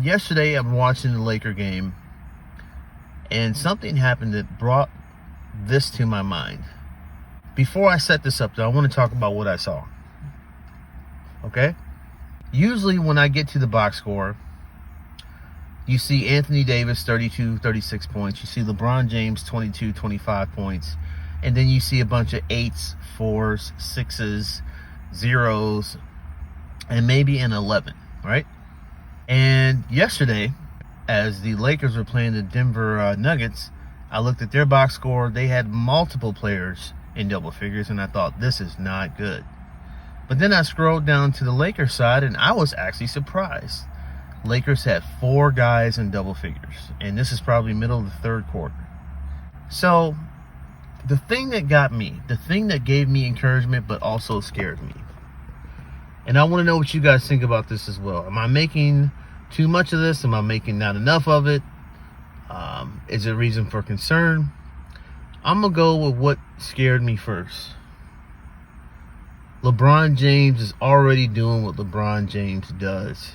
And yesterday I'm watching the Laker game, and something happened that brought this to my mind. Before I set this up, though, I want to talk about what I saw. Okay? Usually when I get to the box score, you see Anthony Davis, 32, 36 points. You see LeBron James, 22, 25 points. And then you see a bunch of 8s, 4s, 6s, 0s, and maybe an 11, right? And yesterday, as the Lakers were playing the Denver Nuggets, I looked at their box score. They had multiple players in double figures, and I thought, this is not good. But then I scrolled down to the Lakers side, and I was actually surprised. Lakers had 4 guys in double figures, and this is probably middle of the third quarter. So the thing that got me, the thing that gave me encouragement but also scared me, and I want to know what you guys think about this as well. Am I making too much of this? Am I making not enough of it? Is it a reason for concern? I'm going to go with what scared me first. LeBron James is already doing what LeBron James does.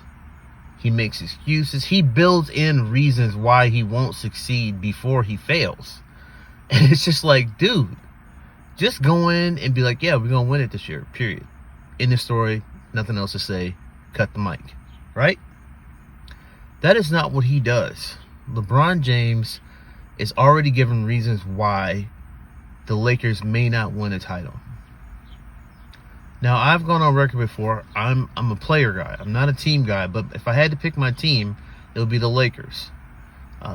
He makes excuses. He builds in reasons why he won't succeed before he fails. And it's just like, dude, just go in and be like, yeah, we're going to win it this year, period. End of story. Nothing else to say. Cut the mic. Right? That is not what he does. LeBron James is already given reasons why the Lakers may not win a title. Now, I've gone on record before. I'm a player guy. I'm not a team guy. But if I had to pick my team, it would be the Lakers.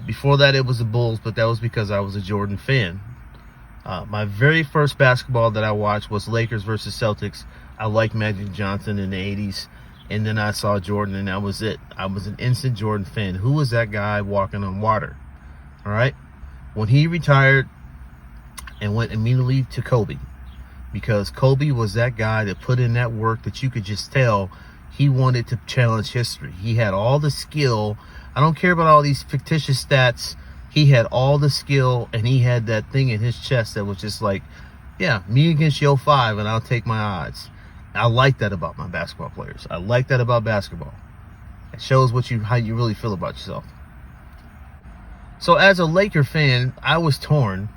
Before that, it was the Bulls, but that was because I was a Jordan fan. My very first basketball that I watched was Lakers versus Celtics. I liked Magic Johnson in the 80s. And then I saw Jordan, and that was it. I was an instant Jordan fan. Who was that guy walking on water? All right? When he retired and went immediately to Kobe, because Kobe was that guy that put in that work that you could just tell he wanted to challenge history. He had all the skill. I don't care about all these fictitious stats. He had all the skill, and he had that thing in his chest that was just like, yeah, me against yo 5, and I'll take my odds. I like that about my basketball players. I like that about basketball. It shows how you really feel about yourself. So as a Laker fan, I was torn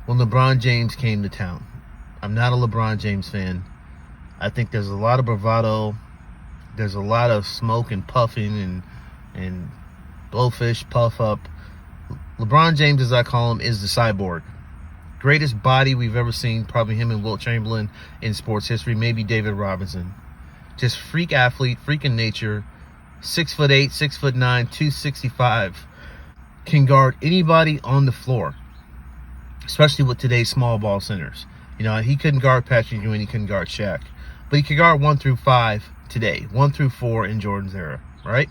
when LeBron James came to town. I'm not a LeBron James fan. I think there's a lot of bravado. There's a lot of smoke and puffing and blowfish, puff up. LeBron James, as I call him, is the cyborg. Greatest body we've ever seen, probably him and Wilt Chamberlain in sports history, maybe David Robinson. Just freak athlete, freaking nature, 6'8", 6'9", 265, can guard anybody on the floor, especially with today's small ball centers. You know, he couldn't guard Patrick Ewing, he couldn't guard Shaq, but he could guard 1 through 5 today, 1 through 4 in Jordan's era, right?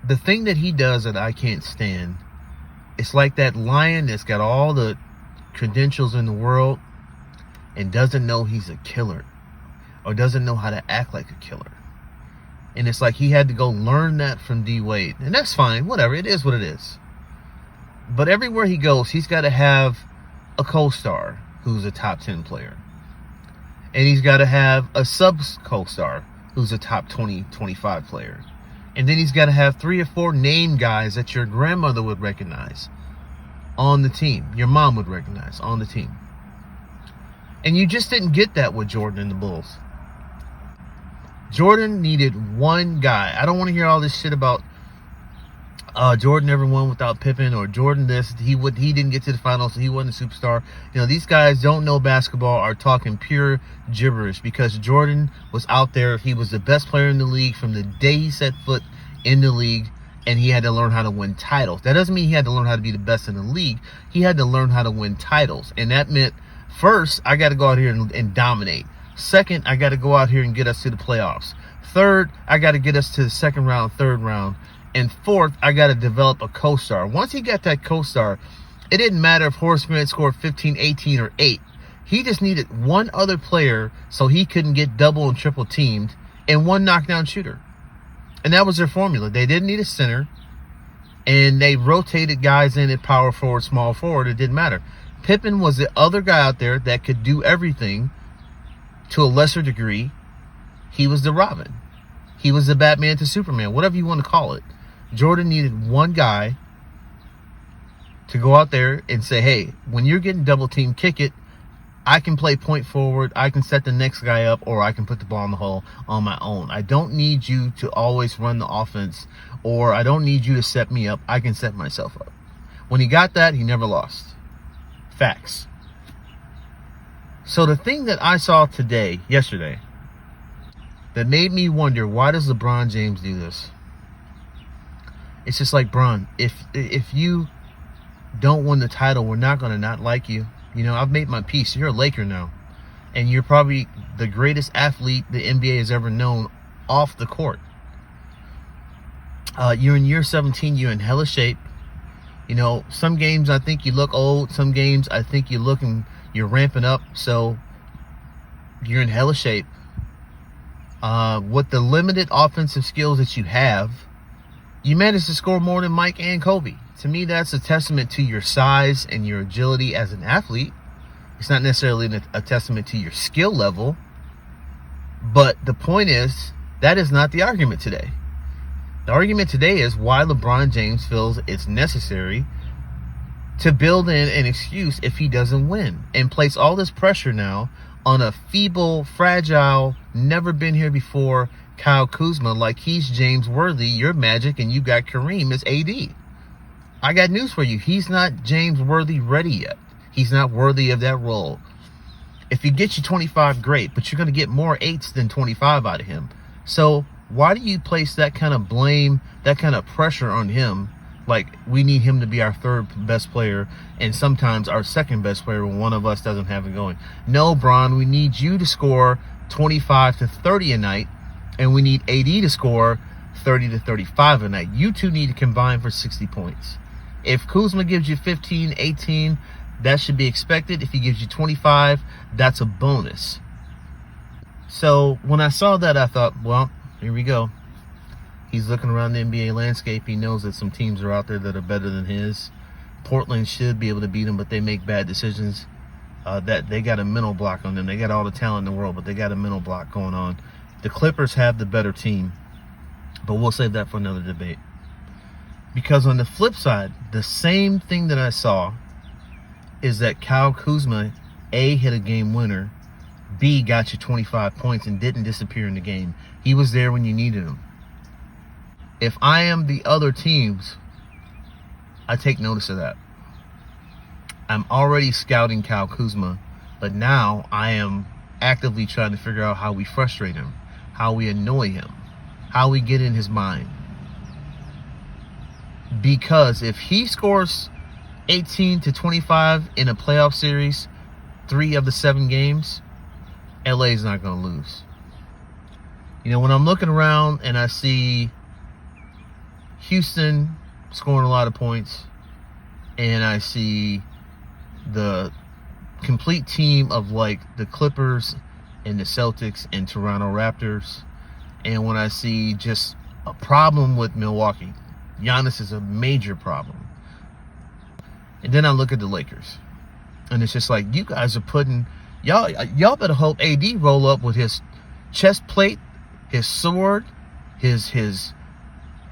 The thing that he does that I can't stand, it's like that lion that's got all the credentials in the world and doesn't know he's a killer or doesn't know how to act like a killer. And it's like he had to go learn that from D Wade. And that's fine, whatever, it is what it is. But everywhere he goes, he's got to have a co-star who's a top 10 player. And he's got to have a sub co-star who's a top 20, 25 player. And then he's got to have 3 or 4 name guys that your grandmother would recognize on the team. Your mom would recognize on the team. And you just didn't get that with Jordan and the Bulls. Jordan needed one guy. I don't want to hear all this shit about Jordan never won without Pippen, or Jordan this, he didn't get to the finals, so he wasn't a superstar. You know, these guys don't know basketball, are talking pure gibberish, because Jordan was out there. He was the best player in the league from the day he set foot in the league, and he had to learn how to win titles. That doesn't mean he had to learn how to be the best in the league. He had to learn how to win titles, and that meant, first, I got to go out here and dominate. Second, I got to go out here and get us to the playoffs. Third, I got to get us to the second round, third round. And fourth, I got to develop a co-star. Once he got that co-star, it didn't matter if Horace Grant scored 15, 18, or 8. He just needed one other player so he couldn't get double and triple teamed, and one knockdown shooter. And that was their formula. They didn't need a center, and they rotated guys in at power forward, small forward. It didn't matter. Pippen was the other guy out there that could do everything to a lesser degree. He was the Robin. He was the Batman to Superman, whatever you want to call it. Jordan needed one guy to go out there and say, hey, when you're getting double teamed, kick it. I can play point forward. I can set the next guy up, or I can put the ball in the hole on my own. I don't need you to always run the offense, or I don't need you to set me up. I can set myself up. When he got that, he never lost. Facts. So the thing that I saw yesterday, that made me wonder, why does LeBron James do this? It's just like, Bron, if you don't win the title, we're not going to not like you. You know, I've made my peace. You're a Laker now. And you're probably the greatest athlete the NBA has ever known off the court. You're in year 17. You're in hella shape. You know, some games I think you look old. Some games I think you're ramping up. So you're in hella shape. With the limited offensive skills that you have, you managed to score more than Mike and Kobe. To me, that's a testament to your size and your agility as an athlete. It's not necessarily a testament to your skill level. But the point is, that is not the argument today. The argument today is why LeBron James feels it's necessary to build in an excuse if he doesn't win, and place all this pressure now on a feeble, fragile, never been here before Kyle Kuzma, like he's James Worthy, you're Magic, and you got Kareem as AD. I got news for you. He's not James Worthy ready yet. He's not worthy of that role. If he gets you 25, great, but you're going to get more 8s than 25 out of him. So why do you place that kind of blame, that kind of pressure on him? Like, we need him to be our third best player and sometimes our second best player when one of us doesn't have it going. No, Bron, we need you to score 25 to 30 a night, and we need AD to score 30 to 35 a night. You two need to combine for 60 points. If Kuzma gives you 15, 18, that should be expected. If he gives you 25, that's a bonus. So when I saw that, I thought, well, here we go. He's looking around the NBA landscape. He knows that some teams are out there that are better than his. Portland should be able to beat him, but they make bad decisions. That they got a mental block on them. They got all the talent in the world, but they got a mental block going on. The Clippers have the better team, but we'll save that for another debate. Because on the flip side, the same thing that I saw is that Kyle Kuzma, A, hit a game winner, B, got you 25 points and didn't disappear in the game. He was there when you needed him. If I am the other teams, I take notice of that. I'm already scouting Kyle Kuzma, but now I am actively trying to figure out how we frustrate him, how we annoy him, how we get in his mind. Because if he scores 18 to 25 in a playoff series, 3 of the 7 games, LA is not going to lose. You know, when I'm looking around and I see Houston scoring a lot of points, and I see the complete team of like the Clippers and the Celtics and Toronto Raptors, and when I see just a problem with Milwaukee, Giannis is a major problem. And then I look at the Lakers, and it's just like, you guys are putting, y'all better hope AD roll up with his chest plate, his sword, his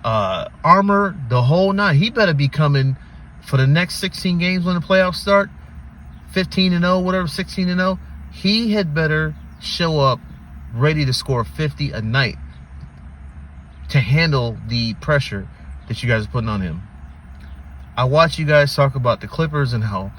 armor, the whole nine. He better be coming for the next 16 games when the playoffs start, 15-0, whatever, 16-0. He had better show up ready to score 50 a night to handle the pressure that you guys are putting on him. I watch you guys talk about the Clippers and how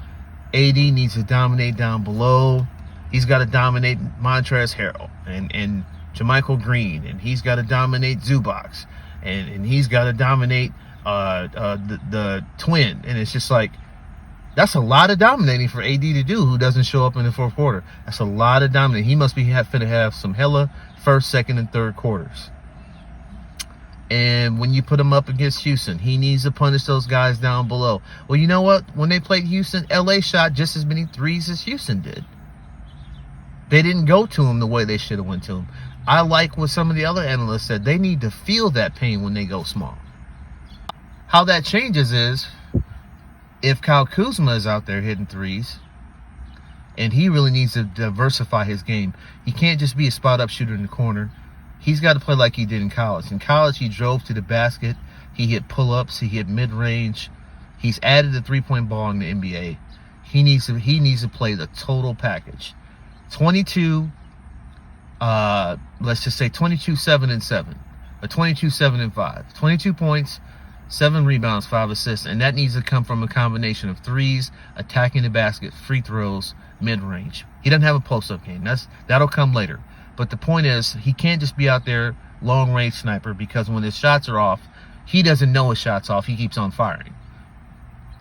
AD needs to dominate down below. He's got to dominate Montrezl Harrell and JaMychal Green, and he's got to dominate Zubac, and he's got to dominate the twin. And it's just like, that's a lot of dominating for AD to do, who doesn't show up in the fourth quarter. That's a lot of dominating. He must be finna have some hella first, second, and third quarters. And when you put him up against Houston, he needs to punish those guys down below. Well, you know what? When they played Houston, LA shot just as many threes as Houston did. They didn't go to him the way they should have went to him. I like what some of the other analysts said. They need to feel that pain when they go small. How that changes is, if Kyle Kuzma is out there hitting threes, and he really needs to diversify his game. He can't just be a spot-up shooter in the corner. He's got to play like he did in college. In college, he drove to the basket. He hit pull-ups. He hit mid-range. He's added the three-point ball in the NBA. He needs to play the total package. 22, let's just say 22, 7, and 7. Or 22, 7, and 5. 22 points, 7 rebounds, 5 assists. And that needs to come from a combination of threes, attacking the basket, free throws, mid-range. He doesn't have a post-up game. That'll come later. But the point is, he can't just be out there long-range sniper, because when his shots are off, he doesn't know his shot's off. He keeps on firing.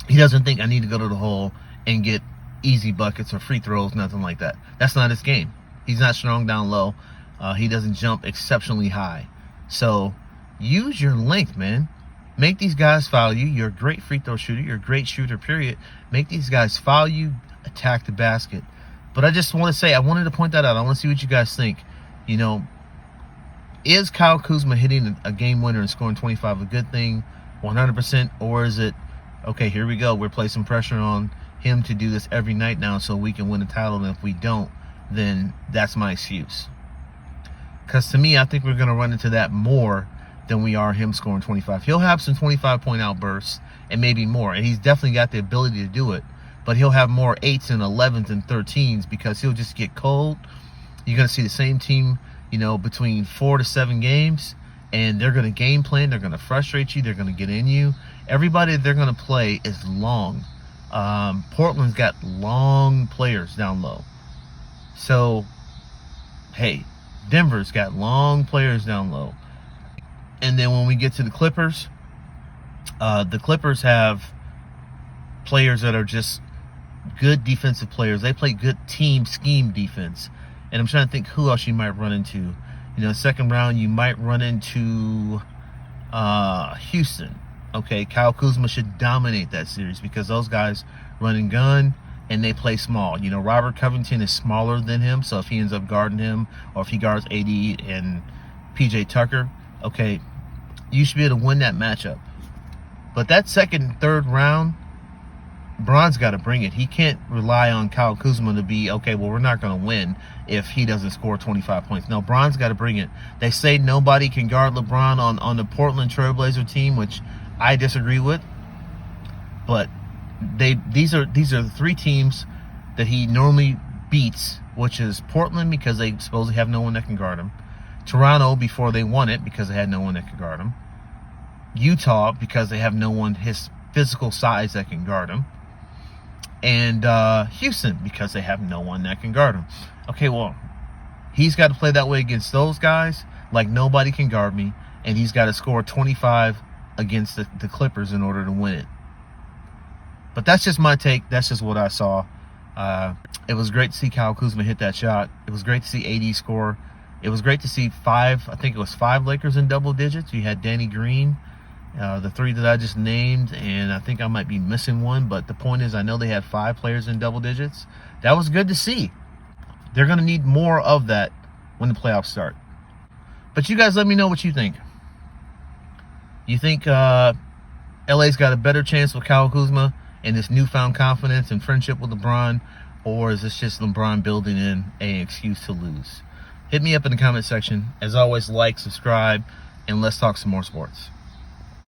He doesn't think, I need to go to the hole and get easy buckets or free throws, nothing like that. That's not his game. He's not strong down low. He doesn't jump exceptionally high. So use your length, man. Make these guys foul you. You're a great free throw shooter. You're a great shooter, period. Make these guys foul you, attack the basket. But I just want to say, I wanted to point that out. I want to see what you guys think. You know, is Kyle Kuzma hitting a game winner and scoring 25 a good thing, 100%? Or is it, okay, here we go, we're placing pressure on him to do this every night now so we can win the title, and if we don't, then that's my excuse. Because to me, I think we're going to run into that more than we are him scoring 25. He'll have some 25-point outbursts and maybe more, and he's definitely got the ability to do it, but he'll have more 8s and 11s and 13s because he'll just get cold. You're going to see the same team, you know, between 4 to 7 games, and they're going to game plan. They're going to frustrate you. They're going to get in you. Everybody that they're going to play is long. Portland's got long players down low. So, hey, Denver's got long players down low. And then when we get to the Clippers have players that are just good defensive players. They play good team scheme defense. And I'm trying to think who else you might run into. You know, second round, you might run into Houston. Okay, Kyle Kuzma should dominate that series because those guys run and gun and they play small. You know, Robert Covington is smaller than him, so if he ends up guarding him or if he guards AD and PJ Tucker, okay, you should be able to win that matchup. But that second, third round, Bron's got to bring it. He can't rely on Kyle Kuzma to be, okay, well, we're not going to win if he doesn't score 25 points. No, Bron's got to bring it. They say nobody can guard LeBron on the Portland Trailblazer team, which I disagree with. But these are the 3 teams that he normally beats, which is Portland because they supposedly have no one that can guard him. Toronto before they won it because they had no one that could guard him. Utah because they have no one his physical size that can guard him. And Houston because they have no one that can guard him. Okay, well, he's got to play that way against those guys like nobody can guard me, and he's got to score 25 against the Clippers in order to win it. But that's just my take. That's just what I saw. It was great to see Kyle Kuzma hit that shot. It was great to see AD score. It was great to see 5 Lakers in double digits. You had Danny Green, the 3 that I just named, and I think I might be missing one, but the point is I know they had 5 players in double digits. That was good to see. They're going to need more of that when the playoffs start. But you guys let me know what you think. You think LA's got a better chance with Kyle Kuzma and this newfound confidence and friendship with LeBron, or is this just LeBron building in an excuse to lose? Hit me up in the comment section. As always, like, subscribe, and let's talk some more sports.